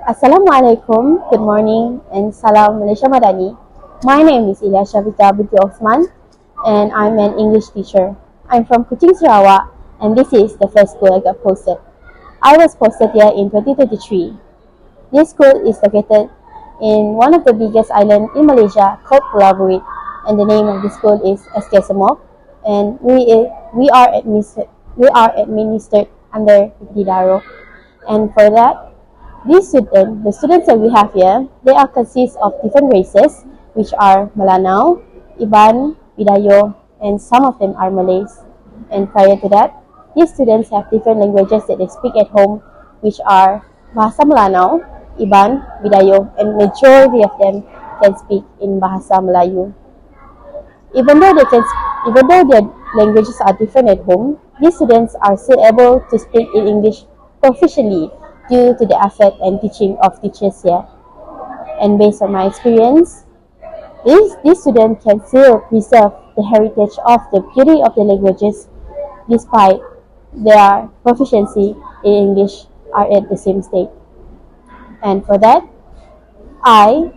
Assalamualaikum, good morning, and salam Malaysia Madani. My name is Ilya Syafika binti Osman, and I'm an English teacher. I'm from Kuching, Sarawak, and this is the first school I got posted. I was posted here in 2023. This school is located in one of the biggest islands in Malaysia called Pulau Burit, and the name of the school is SK Semok, and we are administered under Daro. And for that, the students that we have here, they are consist of different races, which are Melanau, Iban, Bidayo, and some of them are Malays. And prior to that, these students have different languages that they speak at home, which are Bahasa Melanau, Iban, Bidayo, and majority of them can speak in Bahasa Melayu. Even though their languages are different at home, these students are still able to speak in English proficiently due to the effort and teaching of teachers here. And based on my experience, these students can still preserve the heritage of the beauty of the languages despite their proficiency in English are at the same state. And for that, I,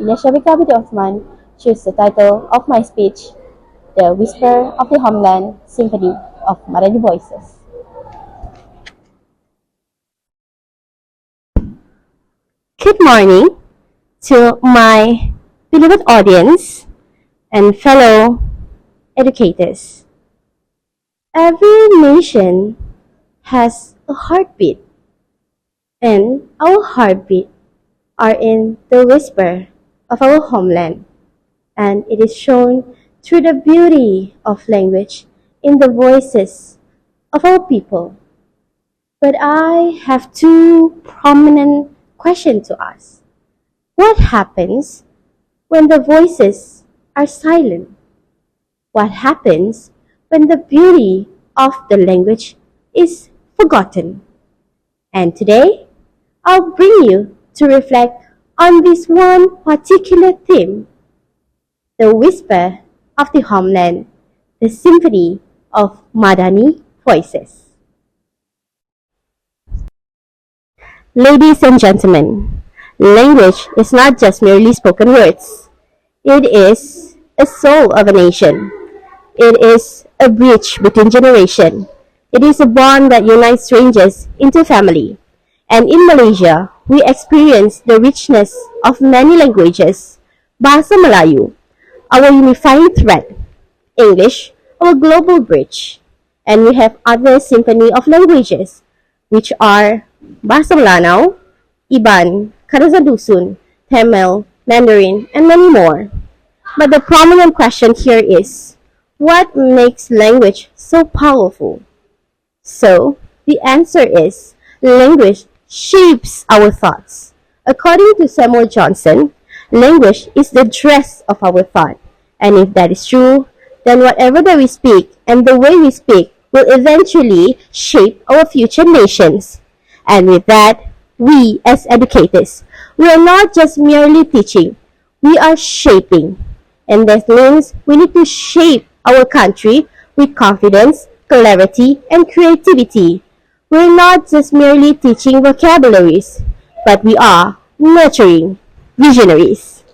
Ilya Syafika binti Osman, choose the title of my speech, The Whisper of the Homeland, Symphony of Madani Voices. Good morning to my beloved audience and fellow educators. Every nation has a heartbeat, and our heartbeat are in the whisper of our homeland, and it is shown through the beauty of language in the voices of our people. But I have two prominent questions to ask. What happens when the voices are silent? What happens when the beauty of the language is forgotten? And today, I'll bring you to reflect on this one particular theme, the whisper of the homeland, the Symphony of Madani Voices. Ladies and gentlemen, language is not just merely spoken words. It is a soul of a nation. It is a bridge between generations. It is a bond that unites strangers into family. And in Malaysia, we experience the richness of many languages. Bahasa Melayu, our unifying thread. English, our global bridge. And we have other symphony of languages, which are Bahasa Melanau, Iban, Kadazan Dusun, Tamil, Mandarin, and many more. But the prominent question here is, what makes language so powerful? So, the answer is, language shapes our thoughts. According to Samuel Johnson, language is the dress of our thought. And if that is true, then whatever that we speak and the way we speak will eventually shape our future nations. And with that, we as educators, we are not just merely teaching, we are shaping. And that means we need to shape our country with confidence, clarity, and creativity. We're not just merely teaching vocabularies, but we are nurturing visionaries.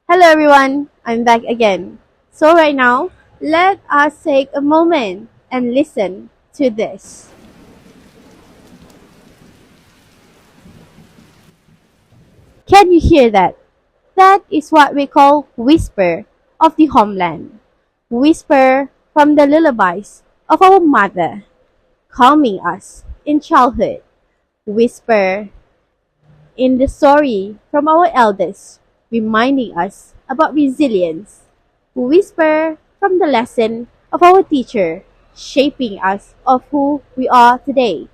Hello everyone, I'm back again. So right now, let us take a moment and listen to this. Can you hear that? That is what we call whisper of the homeland. Whisper from the lullabies of our mother, calming us in childhood. Whisper in the story from our elders, reminding us about resilience. Whisper from the lesson of our teacher, shaping us of who we are today.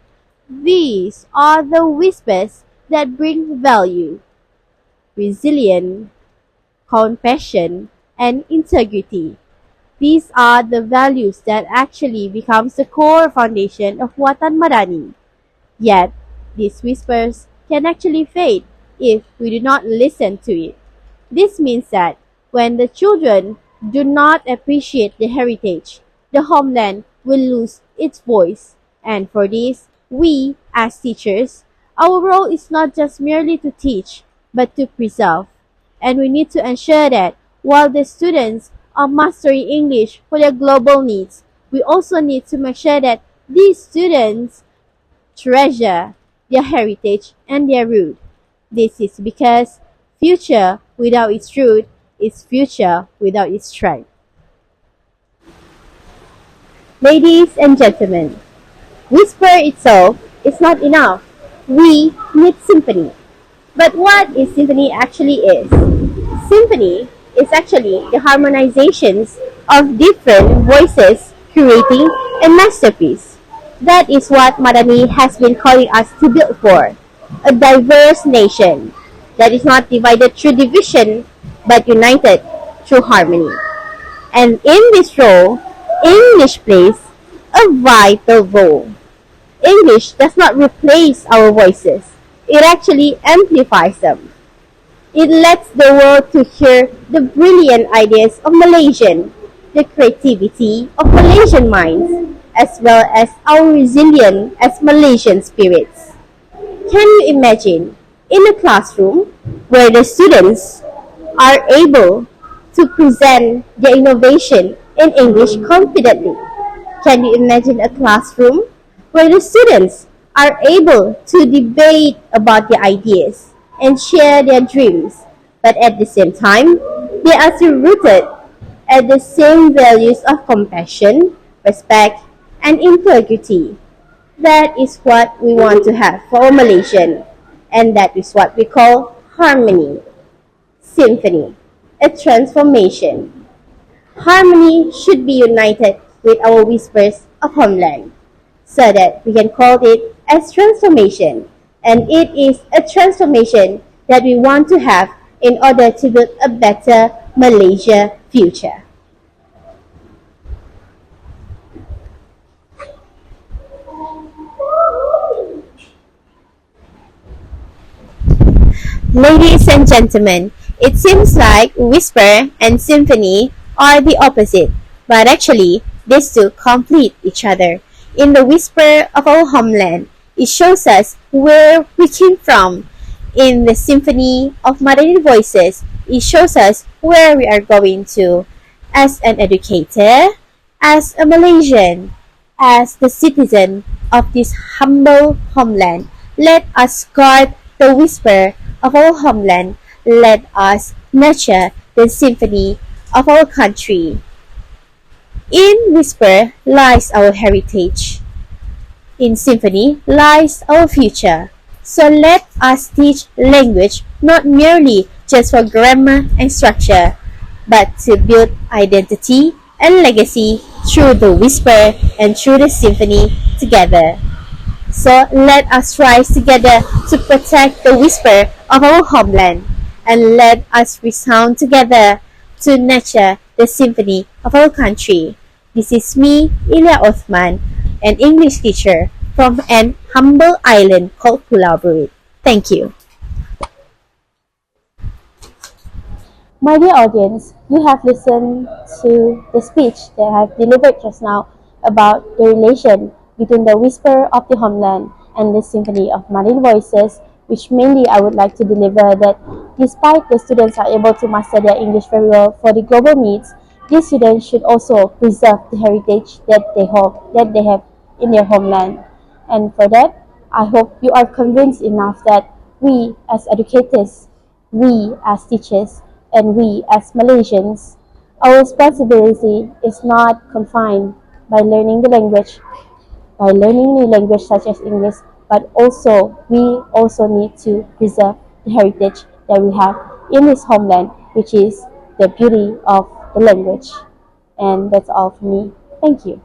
These are the whispers that bring value, resilience, compassion, and integrity. These are the values that actually becomes the core foundation of Watan Madani. Yet, these whispers can actually fade if we do not listen to it. This means that when the children do not appreciate the heritage, the homeland will lose its voice. And for this, we, as teachers, Our role is not just merely to teach, but to preserve. And we need to ensure that while the students are mastering English for their global needs, we also need to make sure that these students treasure their heritage and their root. This is because future without its root is future without its strength. Ladies and gentlemen, whisper itself is not enough. We need symphony. But what is symphony actually is? Symphony is actually the harmonizations of different voices creating a masterpiece. That is what Madani has been calling us to build for. A diverse nation that is not divided through division but united through harmony. And in this role, English plays a vital role. English does not replace our voices. It actually amplifies them. It lets the world to hear the brilliant ideas of Malaysian, the creativity of Malaysian minds, as well as our resilient as Malaysian spirits. Can you imagine in a classroom where the students are able to present their innovation in English confidently? Can you imagine a classroom where the students are able to debate about their ideas and share their dreams, but at the same time, they are still rooted at the same values of compassion, respect, and integrity? That is what we want to have for our Malaysian, and that is what we call harmony, symphony, a transformation. Harmony should be united with our whispers of Homeland, so that we can call it as transformation. And it is a transformation that we want to have in order to build a better Malaysia future. Ladies and gentlemen, it seems like whisper and symphony are the opposite, but actually, these two complete each other. In the whisper of our homeland, it shows us where we came from. In the symphony of Madani voices, it shows us where we are going to. As an educator, as a Malaysian, as the citizen of this humble homeland, let us guard the whisper of our homeland. Let us nurture the symphony of our country. In whisper lies our heritage. In symphony lies our future. So let us teach language not merely just for grammar and structure, but to build identity and legacy through the whisper and through the symphony together. So let us rise together to protect the whisper of our homeland, and let us resound together to nurture the symphony of our country. This is me, Ilya Othman, an English teacher from an humble island called Pulau Berut. Thank you. My dear audience, you have listened to the speech that I have delivered just now about the relation between the whisper of the homeland and the symphony of Madani voices, which mainly I would like to deliver that despite the students are able to master their English very well for the global needs, these students should also preserve the heritage that they have in their homeland. And for that, I hope you are convinced enough that we as educators, we as teachers, and we as Malaysians, our responsibility is not confined by learning the language, by learning new language such as English, but also we also need to preserve the heritage that we have in this homeland, which is the beauty of the language. And that's all for me. Thank you.